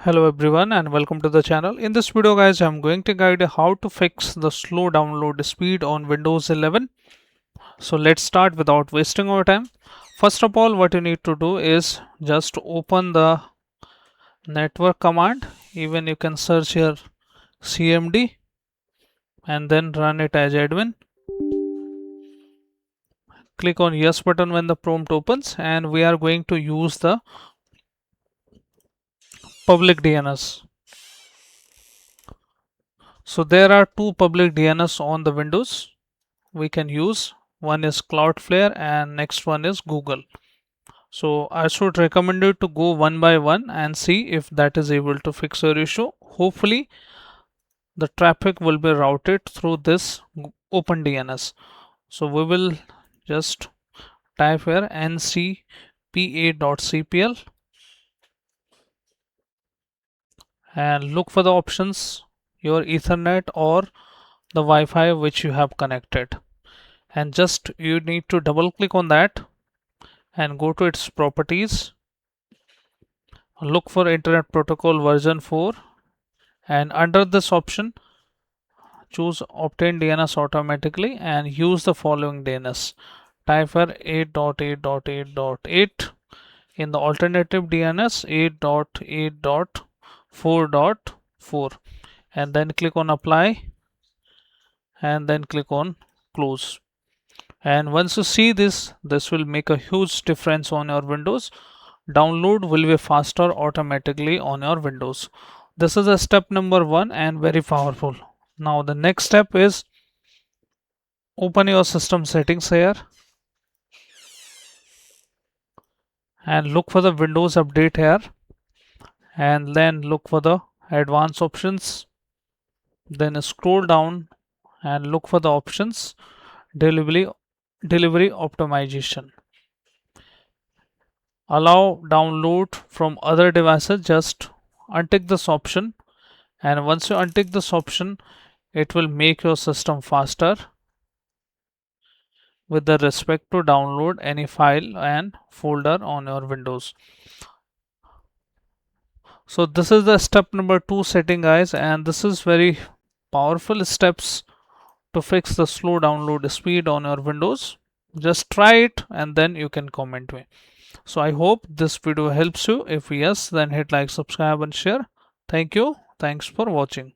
Hello everyone and welcome to the channel. In this video guys, I'm going to guide you how to fix the slow download speed on Windows 11. So let's start without wasting our time. First of all, what you need to do is just open the network command. Even you can search here cmd and then run it as admin. Click on yes button when the prompt opens, and we are going to use the public DNS. So there are two public DNS on the Windows we can use. One is Cloudflare and next one is Google. So I should recommend you to go one by one and see if that is able to fix your issue. Hopefully the traffic will be routed through this open DNS. So we will just type here ncpa.cpl and look for the options, your Ethernet or the Wi-Fi which you have connected, and just you need to double click on that and go to its properties. Look for Internet Protocol version 4, and under this option choose obtain DNS automatically and use the following DNS. Type for 8.8.8.8 in the alternative DNS 8.8.4.4 and then click on apply and then click on close. And once you see this will make a huge difference on your Windows. Download will be faster automatically on your Windows. This is a step number 1 and very powerful. Now the next step is open your system settings here and look for the Windows update here, and then look for the advanced options, then scroll down and look for the options delivery optimization. Allow download from other devices. Just untick this option, and once you untick this option it will make your system faster with the respect to download any file and folder on your Windows. So this is the step number 2 setting guys, and this is very powerful steps to fix the slow download speed on your Windows. Just try it and then you can comment me. So I hope this video helps you. If yes, then hit like, subscribe and share. Thank you. Thanks for watching.